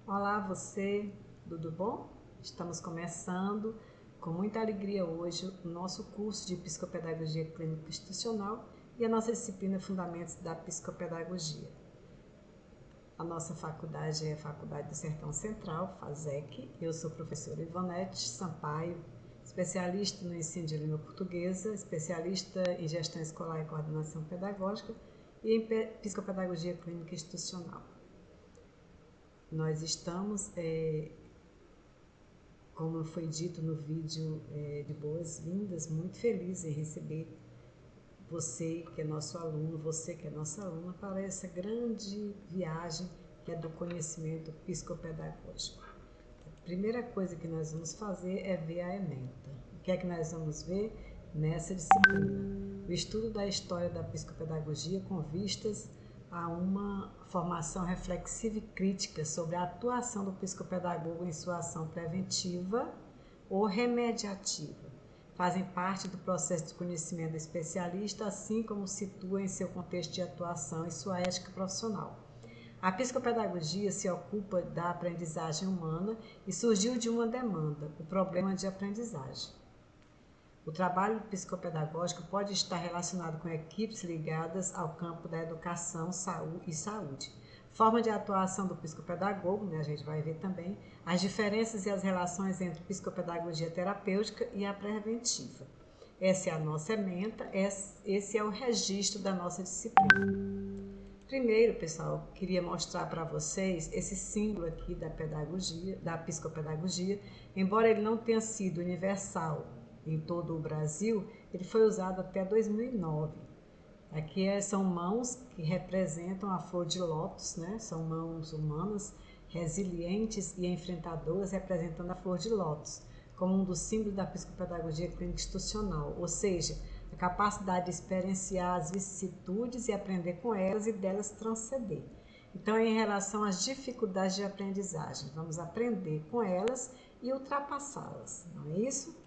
Olá, você, tudo bom? Estamos começando com muita alegria hoje o nosso curso de Psicopedagogia Clínica Institucional e a nossa disciplina Fundamentos da Psicopedagogia. A nossa faculdade é a Faculdade do Sertão Central, FASEC. Eu sou a professora Ivonete Sampaio, especialista no ensino de língua portuguesa, especialista em gestão escolar e coordenação pedagógica e em psicopedagogia clínica institucional. Nós estamos, como foi dito no vídeo de boas-vindas, muito felizes em receber você que é nosso aluno, você que é nossa aluna, para essa grande viagem que é do conhecimento psicopedagógico. A primeira coisa que nós vamos fazer é ver a ementa. O que é que nós vamos ver nessa disciplina? O estudo da história da psicopedagogia com vistas a uma formação reflexiva e crítica sobre a atuação do psicopedagogo em sua ação preventiva ou remediativa. Fazem parte do processo de conhecimento do especialista, assim como situa em seu contexto de atuação e sua ética profissional. A psicopedagogia se ocupa da aprendizagem humana e surgiu de uma demanda, o problema de aprendizagem. O trabalho psicopedagógico pode estar relacionado com equipes ligadas ao campo da educação e saúde. Forma de atuação do psicopedagogo, a gente vai ver também, as diferenças e as relações entre psicopedagogia terapêutica e a preventiva. Essa é a nossa ementa, esse é o registro da nossa disciplina. Primeiro, pessoal, queria mostrar para vocês esse símbolo aqui da pedagogia, da psicopedagogia, embora ele não tenha sido universal em todo o Brasil, ele foi usado até 2009. Aqui são mãos que representam a flor de lótus, né? São mãos humanas resilientes e enfrentadoras representando a flor de lótus, como um dos símbolos da psicopedagogia clínica institucional, ou seja, a capacidade de experienciar as vicissitudes e aprender com elas e delas transcender. Então, em relação às dificuldades de aprendizagem, vamos aprender com elas e ultrapassá-las, não é isso?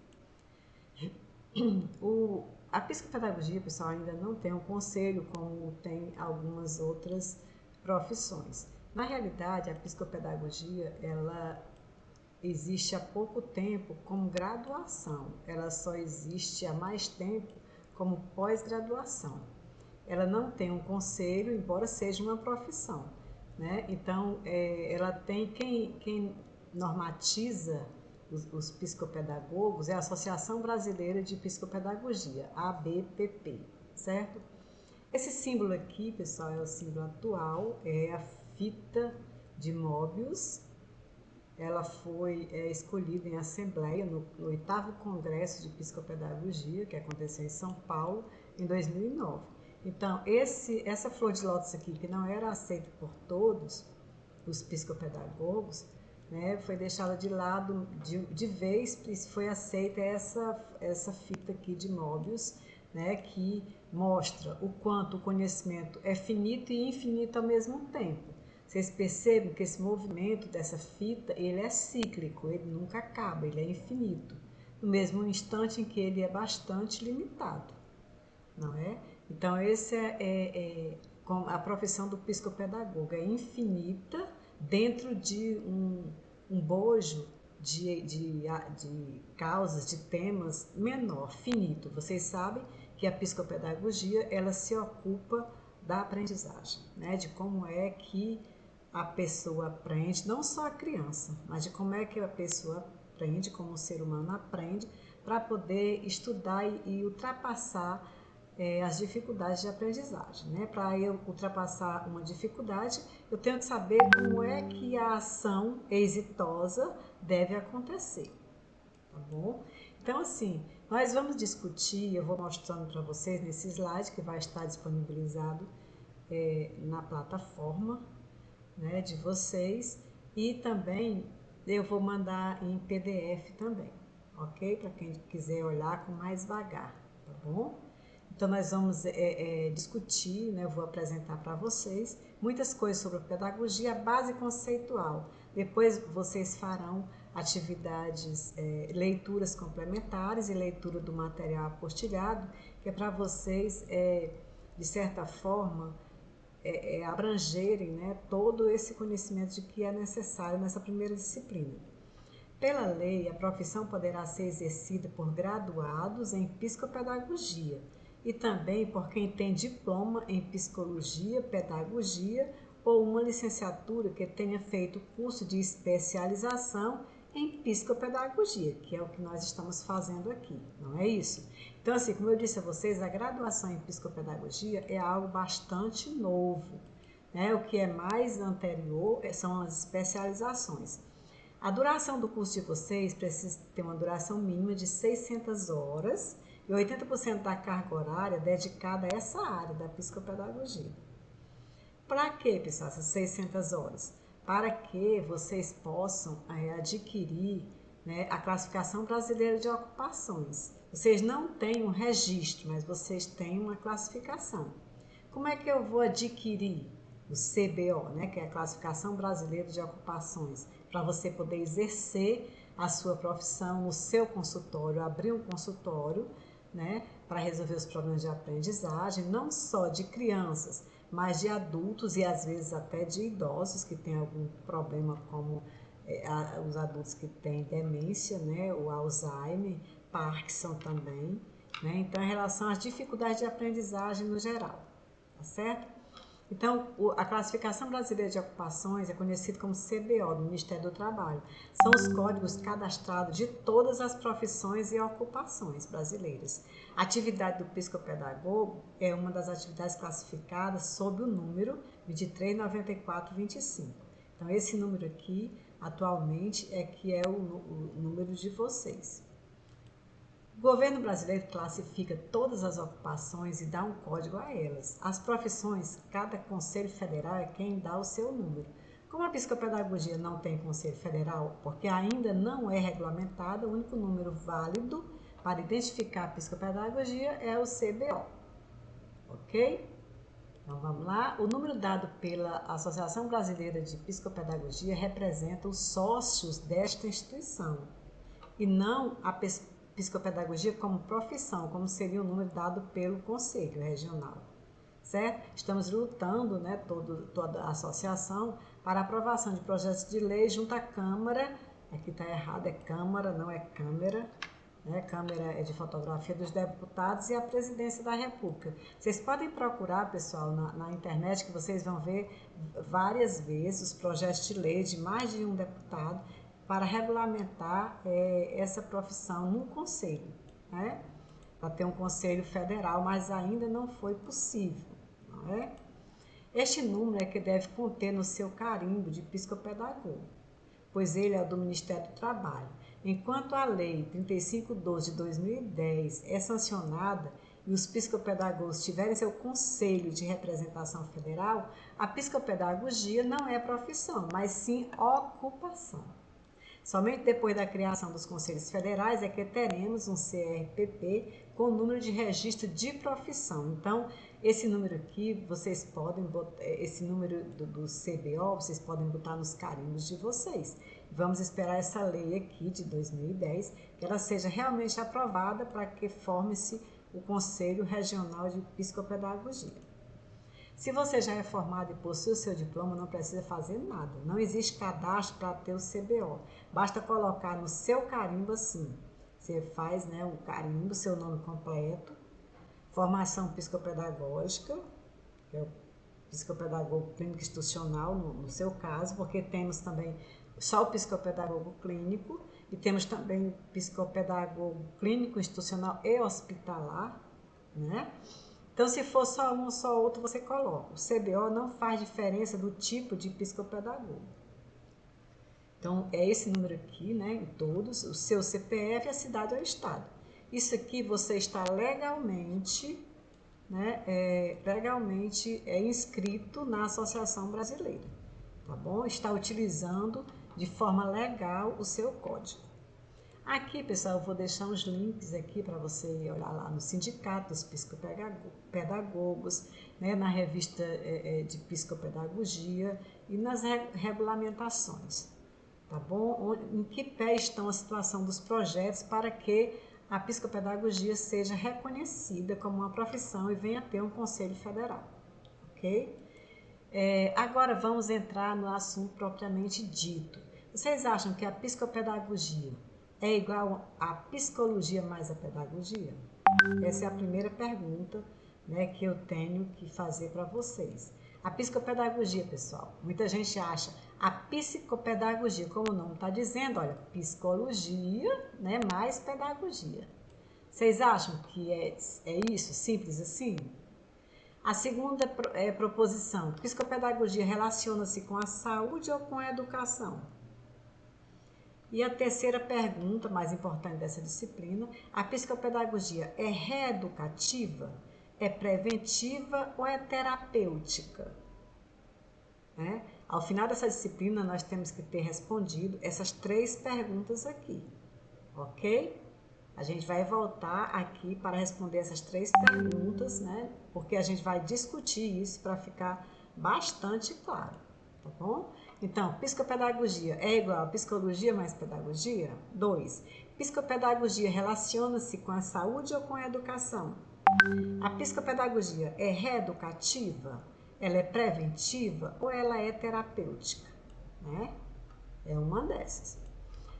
A psicopedagogia, pessoal, ainda não tem um conselho como tem algumas outras profissões. Na realidade, a psicopedagogia, ela existe há pouco tempo como graduação, ela só existe há mais tempo como pós-graduação. Ela não tem um conselho, embora seja uma profissão, né? Então, ela tem quem normatiza os psicopedagogos é a Associação Brasileira de Psicopedagogia, ABPP, certo? Esse símbolo aqui, pessoal, é o símbolo atual, é a fita de Möbius. Ela foi escolhida em assembleia no 8º Congresso de Psicopedagogia, que aconteceu em São Paulo, em 2009. Então, essa flor de lótus aqui, que não era aceita por todos os psicopedagogos, né, foi deixada de lado de vez e foi aceita essa fita aqui de Möbius, né, que mostra o quanto o conhecimento é finito e infinito ao mesmo tempo. Vocês percebem que esse movimento dessa fita, ele é cíclico, ele nunca acaba, ele é infinito, no mesmo instante em que ele é bastante limitado, não é? Então, a profissão do psicopedagogo é infinita dentro de um bojo de causas, de temas menor, finito. Vocês sabem que a psicopedagogia, ela se ocupa da aprendizagem, né? De como é que a pessoa aprende, não só a criança, mas de como é que a pessoa aprende, como o ser humano aprende, para poder estudar e ultrapassar as dificuldades de aprendizagem, né? Para eu ultrapassar uma dificuldade, eu tenho que saber como é que a ação exitosa deve acontecer, tá bom? Então, assim, nós vamos discutir, eu vou mostrando para vocês nesse slide que vai estar disponibilizado na plataforma, né, de vocês, e também eu vou mandar em PDF também, ok? Para quem quiser olhar com mais vagar, tá bom? Então, nós vamos discutir, né, eu vou apresentar para vocês muitas coisas sobre a pedagogia, a base conceitual. Depois vocês farão atividades, leituras complementares e leitura do material apostilhado, que é para vocês, de certa forma, abrangerem, né, todo esse conhecimento de que é necessário nessa primeira disciplina. Pela lei, a profissão poderá ser exercida por graduados em psicopedagogia e também por quem tem diploma em psicologia, pedagogia ou uma licenciatura que tenha feito curso de especialização em psicopedagogia, que é o que nós estamos fazendo aqui, não é isso? Então, assim, como eu disse a vocês, a graduação em psicopedagogia é algo bastante novo, né? O que é mais anterior são as especializações. A duração do curso de vocês precisa ter uma duração mínima de 600 horas e 80% da carga horária dedicada a essa área da psicopedagogia. Para que, pessoal, essas 600 horas? Para que vocês possam adquirir, né, a classificação brasileira de ocupações. Vocês não têm um registro, mas vocês têm uma classificação. Como é que eu vou adquirir o CBO, né, que é a Classificação Brasileira de Ocupações, para você poder exercer a sua profissão no seu consultório, abrir um consultório, né, para resolver os problemas de aprendizagem, não só de crianças, mas de adultos e às vezes até de idosos que têm algum problema, como os adultos que têm demência, né, o Alzheimer, Parkinson também, né, então em relação às dificuldades de aprendizagem no geral, tá certo? Então, a Classificação Brasileira de Ocupações é conhecida como CBO, do Ministério do Trabalho. São os códigos cadastrados de todas as profissões e ocupações brasileiras. A atividade do psicopedagogo é uma das atividades classificadas sob o número 239425. Então, esse número aqui, atualmente, é o número de vocês. O governo brasileiro classifica todas as ocupações e dá um código a elas. As profissões, cada Conselho Federal é quem dá o seu número. Como a psicopedagogia não tem Conselho Federal, porque ainda não é regulamentada, o único número válido para identificar a psicopedagogia é o CBO. Ok? Então vamos lá. O número dado pela Associação Brasileira de Psicopedagogia representa os sócios desta instituição e não a psicopedagogia como profissão, como seria o número dado pelo Conselho Regional, certo? Estamos lutando, né, toda a associação, para a aprovação de projetos de lei junto à Câmara, aqui está errado, é Câmara, não é Câmara, né? Câmara é de fotografia dos deputados e a Presidência da República. Vocês podem procurar, pessoal, na internet, que vocês vão ver várias vezes os projetos de lei de mais de um deputado, para regulamentar essa profissão num conselho, né? Para ter um conselho federal, mas ainda não foi possível, não é? Este número é que deve conter no seu carimbo de psicopedagogo, pois ele é do Ministério do Trabalho. Enquanto a Lei 3512 de 2010 é sancionada e os psicopedagogos tiverem seu conselho de representação federal, a psicopedagogia não é profissão, mas sim ocupação. Somente depois da criação dos Conselhos Federais é que teremos um CRPP com número de registro de profissão. Então, esse número aqui, vocês podem botar, esse número do CBO, vocês podem botar nos carimbos de vocês. Vamos esperar essa lei aqui de 2010, que ela seja realmente aprovada para que forme-se o Conselho Regional de Psicopedagogia. Se você já é formado e possui o seu diploma, não precisa fazer nada. Não existe cadastro para ter o CBO. Basta colocar no seu carimbo assim. Você faz, né, o carimbo, seu nome completo, formação psicopedagógica, que é o psicopedagogo clínico institucional, no seu caso, porque temos também só o psicopedagogo clínico e temos também o psicopedagogo clínico institucional e hospitalar, né? Então, se for só um ou só outro, você coloca. O CBO não faz diferença do tipo de psicopedagogo. Então, é esse número aqui, né, em todos, o seu CPF, a cidade ou o estado. Isso aqui você está legalmente, né, inscrito na Associação Brasileira, tá bom? Está utilizando de forma legal o seu código. Aqui, pessoal, eu vou deixar uns links aqui para você olhar lá no Sindicato dos Psicopedagogos, né, na revista de Psicopedagogia e nas regulamentações, tá bom? Em que pé estão a situação dos projetos para que a psicopedagogia seja reconhecida como uma profissão e venha a ter um Conselho Federal, ok? Agora vamos entrar no assunto propriamente dito. Vocês acham que a psicopedagogia é igual à psicologia mais a pedagogia? Essa é a primeira pergunta, né, que eu tenho que fazer para vocês. A psicopedagogia, pessoal, muita gente acha a psicopedagogia, como o nome está dizendo, olha, psicologia, né, mais pedagogia. Vocês acham que é isso, simples assim? A segunda proposição, psicopedagogia relaciona-se com a saúde ou com a educação? E a terceira pergunta, mais importante dessa disciplina, a psicopedagogia é reeducativa, é preventiva ou é terapêutica? Né? Ao final dessa disciplina, nós temos que ter respondido essas 3 perguntas aqui, ok? A gente vai voltar aqui para responder essas 3 perguntas, né? Porque a gente vai discutir isso para ficar bastante claro, tá bom? Então, psicopedagogia é igual a psicologia mais pedagogia? 2. Psicopedagogia relaciona-se com a saúde ou com a educação? A psicopedagogia é reeducativa? Ela é preventiva ou ela é terapêutica? Né? É uma dessas.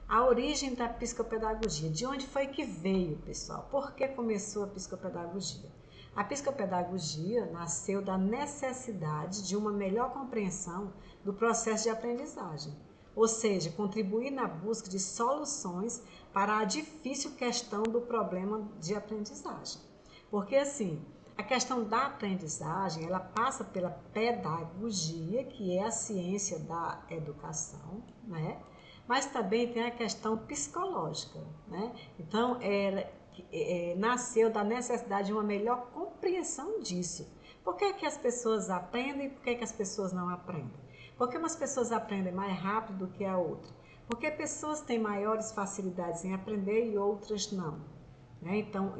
A origem da psicopedagogia, de onde foi que veio, pessoal? Por que começou a psicopedagogia? A psicopedagogia nasceu da necessidade de uma melhor compreensão do processo de aprendizagem, ou seja, contribuir na busca de soluções para a difícil questão do problema de aprendizagem. Porque assim, a questão da aprendizagem, ela passa pela pedagogia, que é a ciência da educação, né? Mas também tem a questão psicológica, né? Então, ela nasceu da necessidade de uma melhor compreensão disso. Por que que as pessoas aprendem e por que que as pessoas não aprendem? Por que umas pessoas aprendem mais rápido do que a outra? Porque pessoas têm maiores facilidades em aprender e outras não. Né? Então,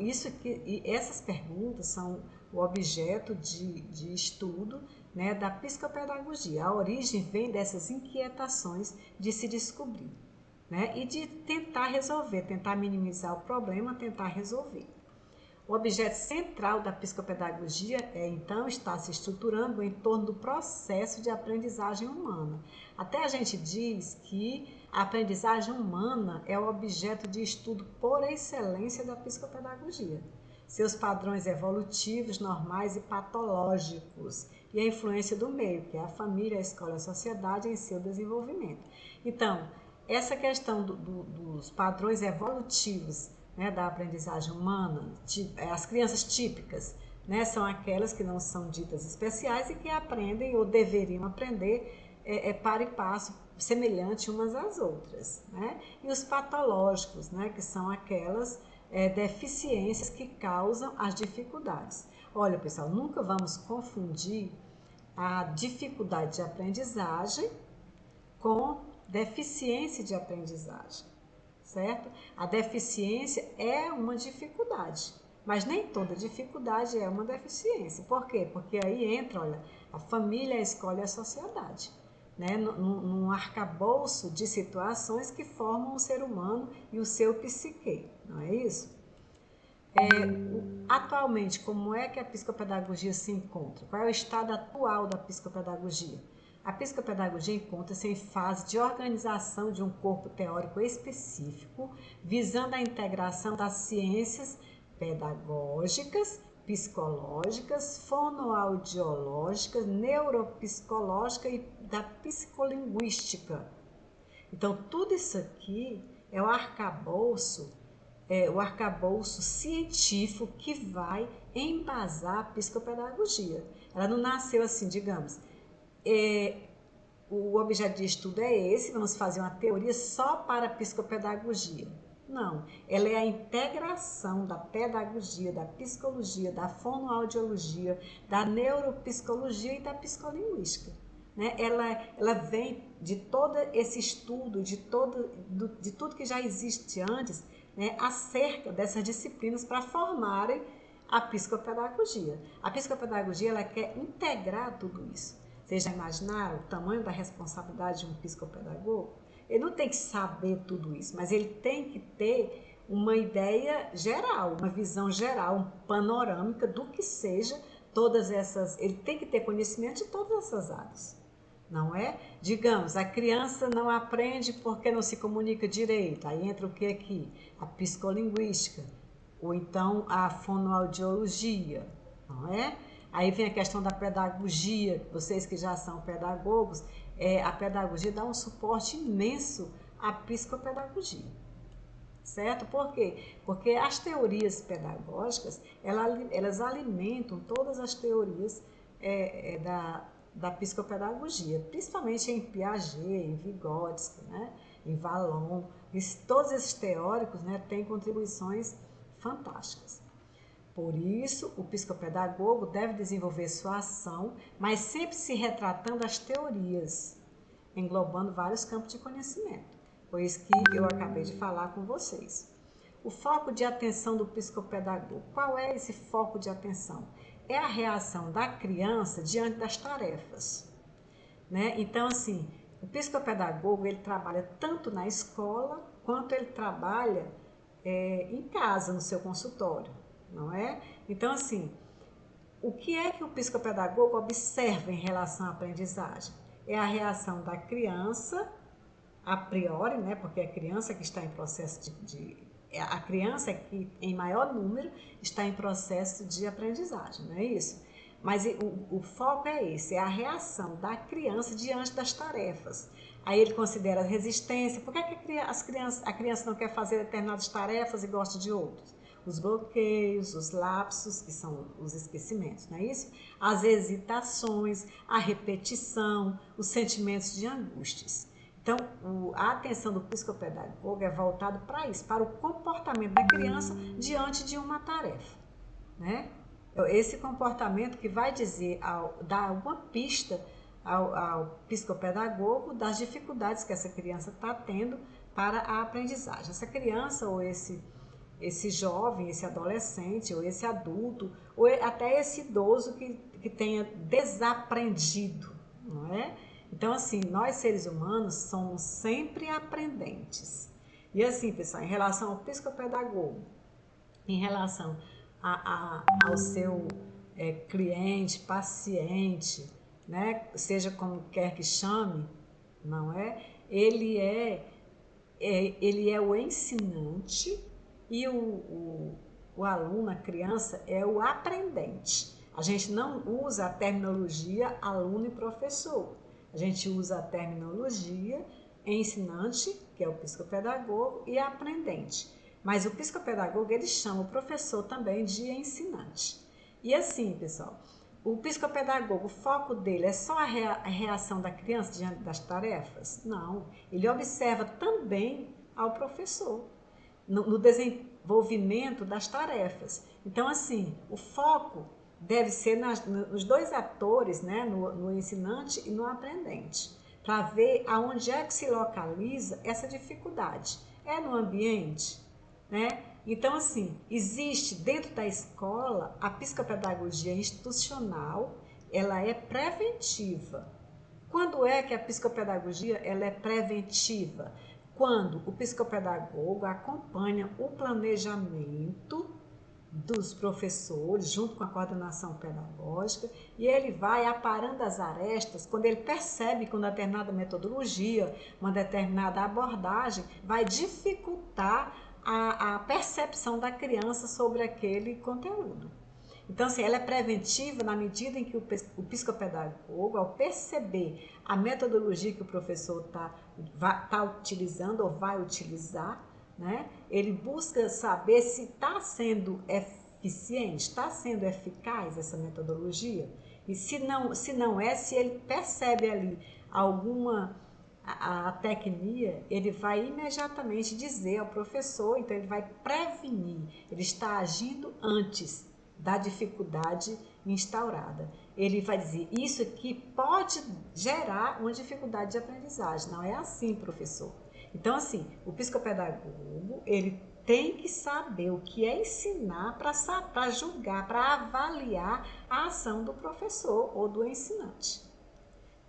essas perguntas são o objeto de estudo, né, da psicopedagogia. A origem vem dessas inquietações de se descobrir, né, e de tentar resolver, tentar minimizar o problema, tentar resolver. O objeto central da psicopedagogia então, está se estruturando em torno do processo de aprendizagem humana. Até a gente diz que a aprendizagem humana é o objeto de estudo por excelência da psicopedagogia. Seus padrões evolutivos, normais e patológicos, e a influência do meio, que é a família, a escola e a sociedade em seu desenvolvimento. Então, essa questão dos padrões evolutivos, né, da aprendizagem humana, as crianças típicas, né, são aquelas que não são ditas especiais e que aprendem ou deveriam aprender para e passo, semelhante umas às outras. Né? E os patológicos, né, que são aquelas deficiências que causam as dificuldades. Olha, pessoal, nunca vamos confundir a dificuldade de aprendizagem com deficiência de aprendizagem, certo? A deficiência é uma dificuldade, mas nem toda dificuldade é uma deficiência. Por quê? Porque aí entra, olha, a família, a escola e a sociedade, né? Num arcabouço de situações que formam o ser humano e o seu psique, não é isso? Atualmente, como é que a psicopedagogia se encontra? Qual é o estado atual da psicopedagogia? A psicopedagogia encontra-se em fase de organização de um corpo teórico específico, visando a integração das ciências pedagógicas, psicológicas, fonoaudiológicas, neuropsicológicas e da psicolinguística. Então, tudo isso aqui é o arcabouço científico que vai embasar a psicopedagogia. Ela não nasceu assim, digamos, o objeto de estudo é esse, vamos fazer uma teoria só para a psicopedagogia. Não, ela é a integração da pedagogia, da psicologia, da fonoaudiologia, da neuropsicologia e da psicolinguística. Né? Ela vem de todo esse estudo, de tudo que já existe antes, né, acerca dessas disciplinas para formarem a psicopedagogia. A psicopedagogia ela quer integrar tudo isso. Vocês já imaginaram o tamanho da responsabilidade de um psicopedagogo? Ele não tem que saber tudo isso, mas ele tem que ter uma ideia geral, uma visão geral, panorâmica do que seja ele tem que ter conhecimento de todas essas áreas, não é? Digamos, a criança não aprende porque não se comunica direito, aí entra o que aqui? A psicolinguística, ou então a fonoaudiologia, não é? Aí vem a questão da pedagogia, vocês que já são pedagogos, a pedagogia dá um suporte imenso à psicopedagogia, certo? Por quê? Porque as teorias pedagógicas, elas alimentam todas as teorias da psicopedagogia, principalmente em Piaget, em Vygotsky, né? Em Vallon, todos esses teóricos, né, têm contribuições fantásticas. Por isso, o psicopedagogo deve desenvolver sua ação, mas sempre se retratando as teorias, englobando vários campos de conhecimento. Foi isso que eu acabei de falar com vocês. O foco de atenção do psicopedagogo. Qual é esse foco de atenção? É a reação da criança diante das tarefas, né? Então, assim, o psicopedagogo, ele trabalha tanto na escola, quanto ele trabalha em casa, no seu consultório, não é? Então, assim, o que é que o psicopedagogo observa em relação à aprendizagem? É a reação da criança, a priori, né? Porque é a criança que está em processo a criança que, em maior número, está em processo de aprendizagem, não é isso? Mas o foco é esse, é a reação da criança diante das tarefas. Aí ele considera a resistência. Por que a criança não quer fazer determinadas tarefas e gosta de outras? Os bloqueios, os lapsos, que são os esquecimentos, não é isso? As hesitações, a repetição, os sentimentos de angústias. Então, a atenção do psicopedagogo é voltado para isso, para o comportamento da criança diante de uma tarefa, né? Esse comportamento que vai dar alguma pista ao psicopedagogo das dificuldades que essa criança está tendo para a aprendizagem. Essa criança ou esse jovem, esse adolescente, ou esse adulto, ou até esse idoso que tenha desaprendido, não é? Então, assim, nós seres humanos somos sempre aprendentes. E assim, pessoal, em relação ao psicopedagogo, em relação ao seu cliente, paciente, né? Seja como quer que chame, não é? Ele é o ensinante e o aluno, a criança, é o aprendente. A gente não usa a terminologia aluno e professor. A gente usa a terminologia ensinante, que é o psicopedagogo, e aprendente. Mas o psicopedagogo, ele chama o professor também de ensinante. E assim, pessoal, o psicopedagogo, o foco dele é só a reação da criança diante das tarefas? Não. Ele observa também ao professor no desenvolvimento das tarefas. Então, assim, o foco deve ser nos dois atores, né? No ensinante e no aprendente, para ver aonde é que se localiza essa dificuldade. É no ambiente, né? Então, assim, existe dentro da escola a psicopedagogia institucional, ela é preventiva. Quando é que a psicopedagogia ela é preventiva? Quando o psicopedagogo acompanha o planejamento dos professores, junto com a coordenação pedagógica, e ele vai aparando as arestas quando ele percebe que uma determinada metodologia, uma determinada abordagem vai dificultar a percepção da criança sobre aquele conteúdo. Então, assim, ela é preventiva na medida em que o psicopedagogo, ao perceber a metodologia que o professor tá utilizando ou vai utilizar, né, ele busca saber se está sendo eficiente, está sendo eficaz essa metodologia. E se ele percebe ali alguma a tecnia, ele vai imediatamente dizer ao professor, então ele vai prevenir, ele está agindo antes da dificuldade instaurada. Ele vai dizer, isso aqui pode gerar uma dificuldade de aprendizagem. Não é assim, professor. Então, assim, o psicopedagogo, ele tem que saber o que é ensinar para julgar, para avaliar a ação do professor ou do ensinante.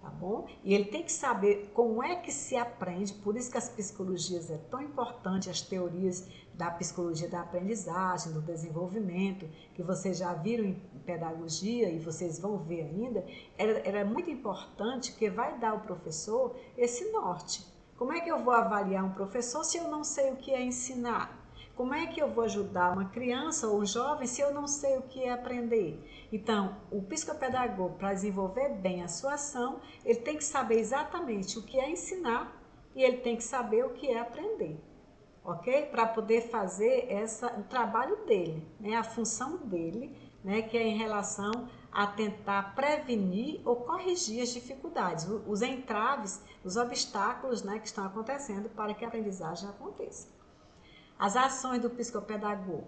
tá bom? E ele tem que saber como é que se aprende, por isso que as psicologias é tão importante, as teorias da psicologia da aprendizagem, do desenvolvimento, que vocês já viram em pedagogia e vocês vão ver ainda, era muito importante, que vai dar ao professor esse norte. Como é que eu vou avaliar um professor se eu não sei o que é ensinar? Como é que eu vou ajudar uma criança ou um jovem se eu não sei o que é aprender? Então, o psicopedagogo, para desenvolver bem a sua ação, ele tem que saber exatamente o que é ensinar e ele tem que saber o que é aprender, ok? Para poder fazer o trabalho dele, né? A função dele, né? Que é em relação a tentar prevenir ou corrigir as dificuldades, os entraves, os obstáculos, né? Que estão acontecendo para que a aprendizagem aconteça. As ações do psicopedagogo.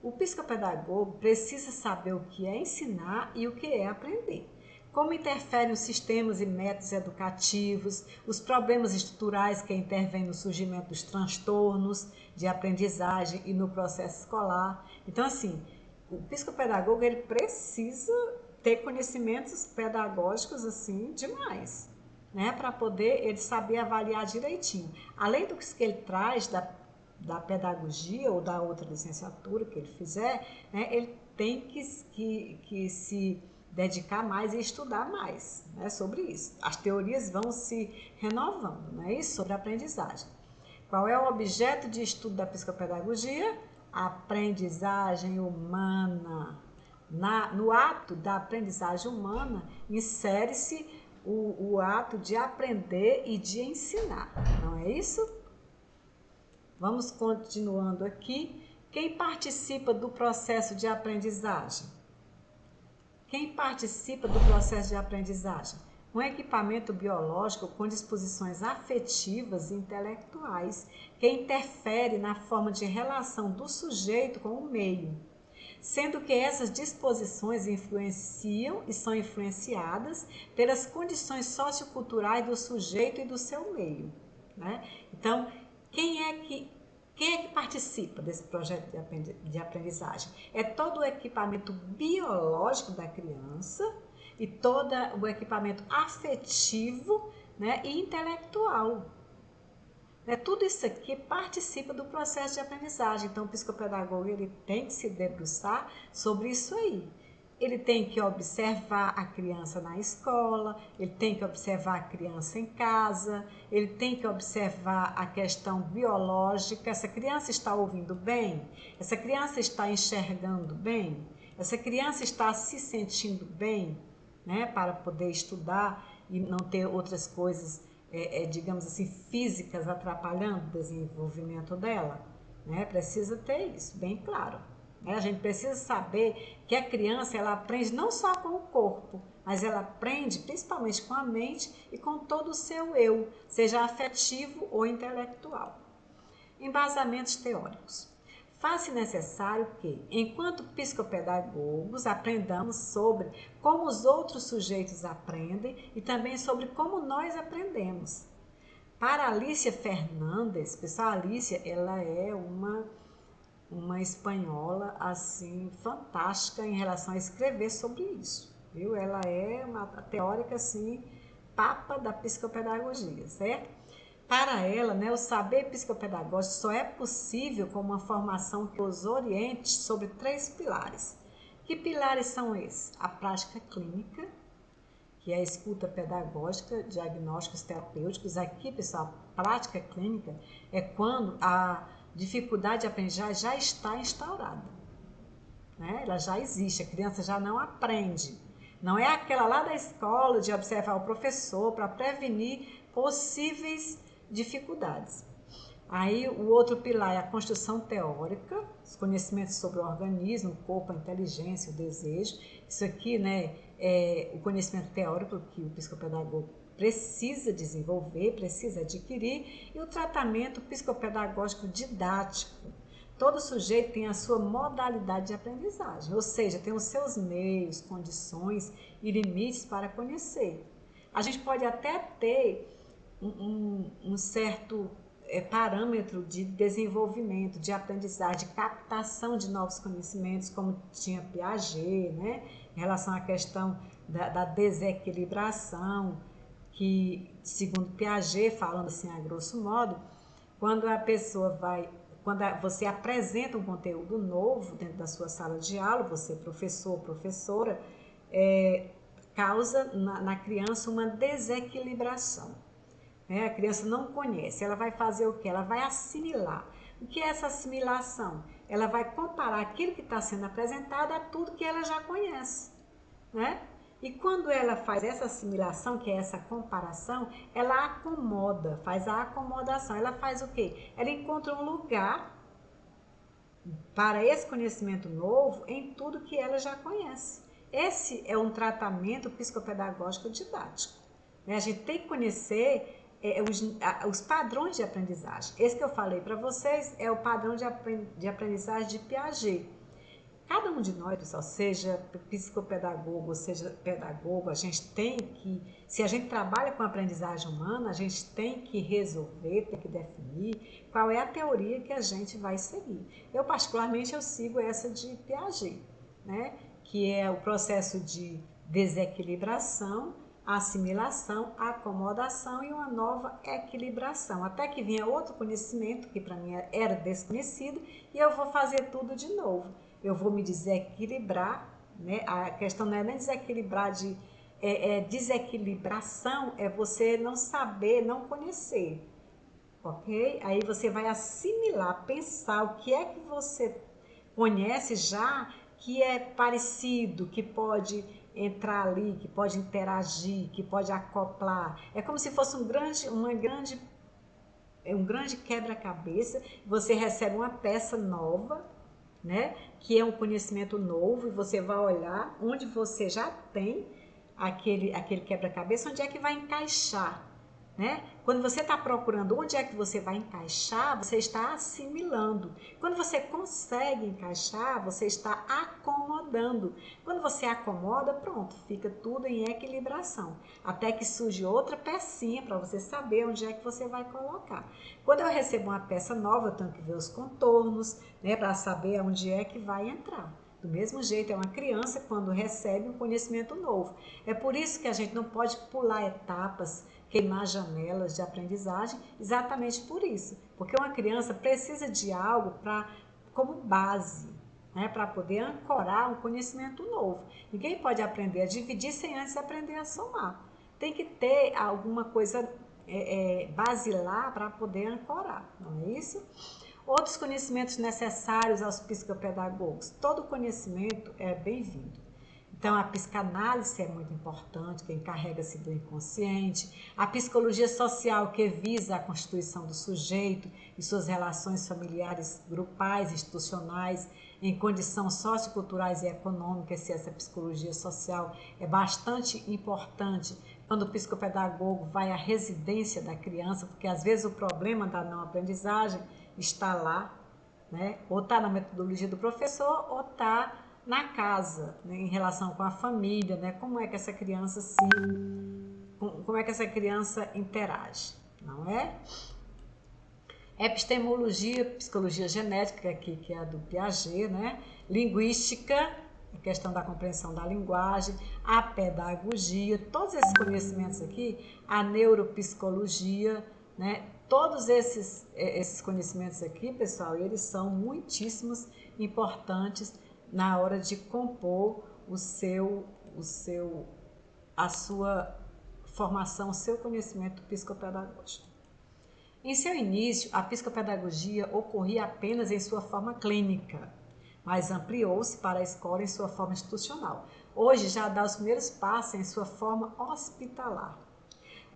O psicopedagogo precisa saber o que é ensinar e o que é aprender. Como interferem os sistemas e métodos educativos, os problemas estruturais que intervêm no surgimento dos transtornos de aprendizagem e no processo escolar. Então, assim, o psicopedagogo ele precisa ter conhecimentos pedagógicos assim demais, né, para poder ele saber avaliar direitinho. Além do que ele traz da pedagogia ou da outra licenciatura que ele fizer, né, ele tem que se dedicar mais e estudar mais, né, sobre isso. As teorias vão se renovando, não é isso? Sobre a aprendizagem. Qual é o objeto de estudo da psicopedagogia? A aprendizagem humana. No ato da aprendizagem humana, insere-se o ato de aprender e de ensinar, não é isso? Vamos continuando aqui. Quem participa do processo de aprendizagem? Quem participa do processo de aprendizagem? Um equipamento biológico com disposições afetivas e intelectuais que interfere na forma de relação do sujeito com o meio, sendo que essas disposições influenciam e são influenciadas pelas condições socioculturais do sujeito e do seu meio, né? Então, quem é que participa desse projeto de aprendizagem? É todo o equipamento biológico da criança e todo o equipamento afetivo, né, e intelectual. Tudo isso aqui participa do processo de aprendizagem. Então, o psicopedagogo ele tem que se debruçar sobre isso aí. Ele tem que observar a criança na escola, ele tem que observar a criança em casa, ele tem que observar a questão biológica. Essa criança está ouvindo bem? Essa criança está enxergando bem? Essa criança está se sentindo bem, né, para poder estudar e não ter outras coisas, digamos assim, físicas atrapalhando o desenvolvimento dela, né? Precisa ter isso bem claro. A gente precisa saber que a criança ela aprende não só com o corpo, mas ela aprende principalmente com a mente e com todo o seu eu, seja afetivo ou intelectual. Embasamentos teóricos. Faz-se necessário que, enquanto psicopedagogos, aprendamos sobre como os outros sujeitos aprendem e também sobre como nós aprendemos. Para Alicia Fernandes, pessoal, a Alicia ela é uma espanhola assim fantástica em relação a escrever sobre isso, viu? Ela é uma teórica assim papa da psicopedagogia, certo? Para ela, né, o saber psicopedagógico só é possível com uma formação que os oriente sobre 3 pilares. Que pilares são esses? A prática clínica, que é a escuta pedagógica, diagnósticos terapêuticos. Aqui, pessoal, a prática clínica é quando a dificuldade de aprendizagem já está instaurada, né? Ela já existe, a criança já não aprende. Não é aquela lá da escola de observar o professor para prevenir possíveis dificuldades. Aí o outro pilar é a construção teórica, os conhecimentos sobre o organismo, o corpo, a inteligência, o desejo. Isso aqui, né, é o conhecimento teórico que o psicopedagogo precisa desenvolver, precisa adquirir, e o tratamento psicopedagógico didático. Todo sujeito tem a sua modalidade de aprendizagem, ou seja, tem os seus meios, condições e limites para conhecer. A gente pode até ter um certo parâmetro de desenvolvimento, de aprendizagem, de captação de novos conhecimentos, como tinha Piaget, né, em relação à questão da desequilibração. que, segundo Piaget, falando assim a grosso modo, quando a pessoa vai, você apresenta um conteúdo novo dentro da sua sala de aula, você professor, professora, causa na criança uma desequilibração. A criança não conhece, ela vai fazer o quê? Ela vai assimilar. O que é essa assimilação? Ela vai comparar aquilo que está sendo apresentado a tudo que ela já conhece, né? E quando ela faz essa assimilação, que é essa comparação, ela acomoda, faz a acomodação. Ela faz o quê? Ela encontra um lugar para esse conhecimento novo em tudo que ela já conhece. Esse é um tratamento psicopedagógico didático. A gente tem que conhecer os padrões de aprendizagem. Esse que eu falei para vocês é o padrão de aprendizagem de Piaget. Cada um de nós, pessoal, seja psicopedagogo, seja pedagogo, a gente tem que, se a gente trabalha com aprendizagem humana, a gente tem que resolver, tem que definir qual é a teoria que a gente vai seguir. Eu, particularmente, eu sigo essa de Piaget, né? Que é o processo de desequilibração, assimilação, acomodação e uma nova equilibração. Até que vinha outro conhecimento, que para mim era desconhecido, e eu vou fazer tudo de novo. Eu vou me desequilibrar, né? A questão não é nem desequilibrar desequilibração, é você não saber, não conhecer, ok? Aí você vai assimilar, pensar o que é que você conhece já, que é parecido, que pode entrar ali, que pode interagir, que pode acoplar. É como se fosse um grande quebra-cabeça. Você recebe uma peça nova, né? Que é um conhecimento novo, e você vai olhar onde você já tem aquele quebra-cabeça, onde é que vai encaixar, né? Quando você está procurando onde é que você vai encaixar, você está assimilando. Quando você consegue encaixar, você está acomodando. Quando você acomoda, pronto, fica tudo em equilibração. Até que surge outra pecinha para você saber onde é que você vai colocar. Quando eu recebo uma peça nova, eu tenho que ver os contornos, né, para saber onde é que vai entrar. Do mesmo jeito, é uma criança quando recebe um conhecimento novo. É por isso que a gente não pode pular etapas, queimar janelas de aprendizagem, exatamente por isso. Porque uma criança precisa de algo como base, né, para poder ancorar um conhecimento novo. Ninguém pode aprender a dividir sem antes aprender a somar. Tem que ter alguma coisa basilar para poder ancorar, não é isso? Outros conhecimentos necessários aos psicopedagogos. Todo conhecimento é bem-vindo. Então, a psicanálise é muito importante, que encarrega-se do inconsciente. A psicologia social, que visa a constituição do sujeito e suas relações familiares, grupais, institucionais, em condições socioculturais e econômicas, se essa psicologia social é bastante importante quando o psicopedagogo vai à residência da criança, porque às vezes o problema da não aprendizagem está lá, né? Ou está na metodologia do professor, ou está na casa, né? Em relação com a família, né? Como é que essa criança interage, não é? Epistemologia, psicologia genética, que é a do Piaget, né? Linguística, a questão da compreensão da linguagem, a pedagogia, todos esses conhecimentos aqui, a neuropsicologia, né? Todos esses conhecimentos aqui, pessoal, eles são muitíssimos importantes na hora de compor a sua formação, o seu conhecimento psicopedagógico. Em seu início, a psicopedagogia ocorria apenas em sua forma clínica, mas ampliou-se para a escola em sua forma institucional. Hoje já dá os primeiros passos em sua forma hospitalar.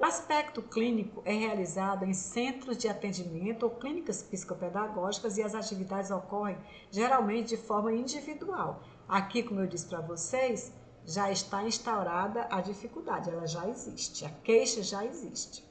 O aspecto clínico é realizado em centros de atendimento ou clínicas psicopedagógicas e as atividades ocorrem geralmente de forma individual. Aqui, como eu disse para vocês, já está instaurada a dificuldade, ela já existe, a queixa já existe.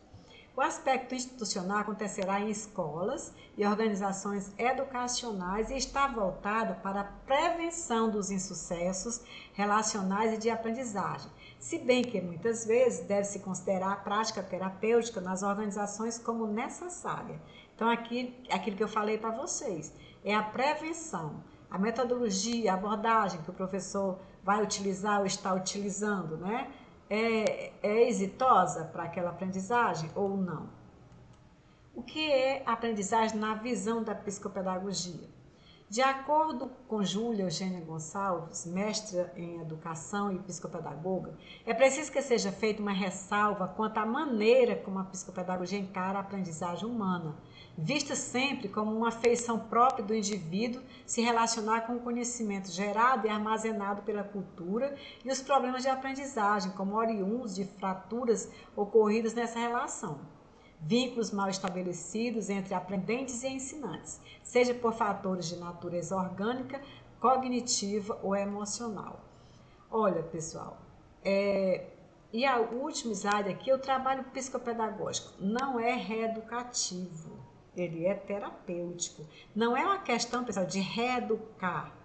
O aspecto institucional acontecerá em escolas e organizações educacionais e está voltado para a prevenção dos insucessos relacionais e de aprendizagem, se bem que muitas vezes deve-se considerar a prática terapêutica nas organizações como necessária. Então, aquilo que eu falei para vocês, é a prevenção, a metodologia, a abordagem que o professor vai utilizar ou está utilizando, né? é exitosa para aquela aprendizagem ou não? O que é aprendizagem na visão da psicopedagogia? De acordo com Júlia Eugênia Gonçalves, mestra em educação e psicopedagoga, é preciso que seja feita uma ressalva quanto à maneira como a psicopedagogia encara a aprendizagem humana, vista sempre como uma feição própria do indivíduo se relacionar com o conhecimento gerado e armazenado pela cultura e os problemas de aprendizagem, como oriundos de fraturas ocorridas nessa relação. Vínculos mal estabelecidos entre aprendentes e ensinantes, seja por fatores de natureza orgânica, cognitiva ou emocional. Olha, pessoal, e a última slide aqui, o trabalho psicopedagógico não é reeducativo, ele é terapêutico. Não é uma questão, pessoal, de reeducar,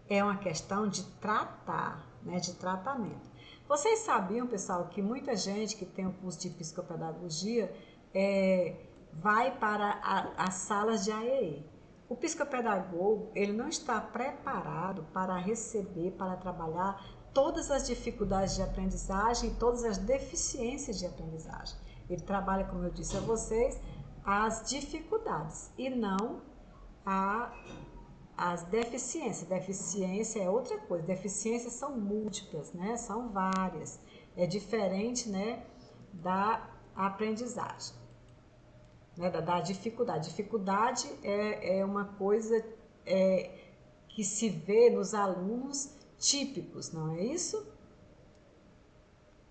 é uma questão de tratar, né, de tratamento. Vocês sabiam, pessoal, que muita gente que tem o curso de psicopedagogia vai para as salas de AEE. O psicopedagogo, ele não está preparado para receber, para trabalhar todas as dificuldades de aprendizagem, todas as deficiências de aprendizagem. Ele trabalha, como eu disse a vocês, as dificuldades e não as deficiências. Deficiência é outra coisa, deficiências são múltiplas, né? São várias. É diferente, né, da aprendizagem, né, da dificuldade. Dificuldade é uma coisa que se vê nos alunos típicos, não é isso?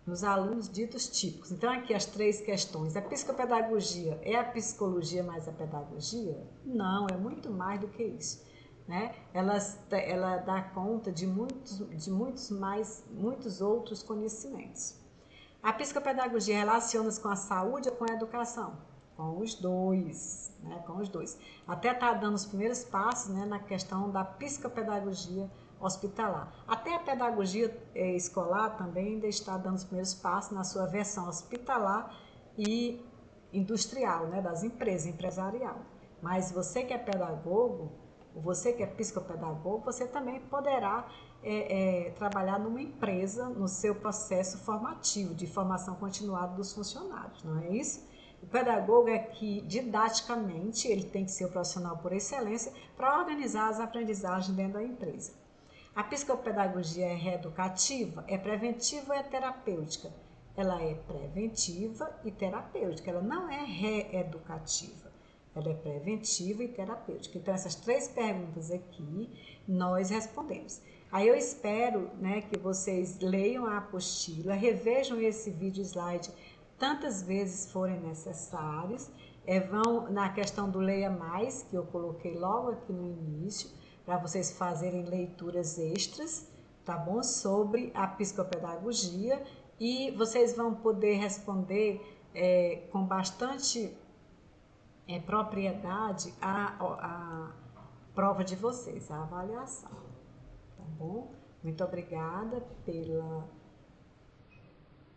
Nos alunos ditos típicos. Então, aqui as 3 questões. A psicopedagogia é a psicologia mais a pedagogia? Não, é muito mais do que isso. Né? Ela dá conta de muitos outros conhecimentos. A psicopedagogia relaciona-se com a saúde ou com a educação? Com os dois, né? Com os dois. Até está dando os primeiros passos, né, na questão da psicopedagogia hospitalar. Até a pedagogia escolar também ainda está dando os primeiros passos na sua versão hospitalar e industrial, né, das empresas, empresarial. Mas você que é pedagogo, você que é psicopedagogo, você também poderá trabalhar numa empresa no seu processo formativo, de formação continuada dos funcionários, não é isso? O pedagogo é que, didaticamente, ele tem que ser o profissional por excelência para organizar as aprendizagens dentro da empresa. A psicopedagogia é reeducativa, é preventiva ou é terapêutica? Ela é preventiva e terapêutica, ela não é reeducativa. Ela é preventiva e terapêutica. Então, essas 3 perguntas aqui, nós respondemos. Aí eu espero, né, que vocês leiam a apostila, revejam esse vídeo slide tantas vezes forem necessários, vão na questão do Leia Mais, que eu coloquei logo aqui no início, para vocês fazerem leituras extras, tá bom? Sobre a psicopedagogia, e vocês vão poder responder com bastante propriedade a prova de vocês, a avaliação, tá bom? Muito obrigada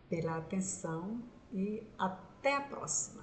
pela atenção e até a próxima.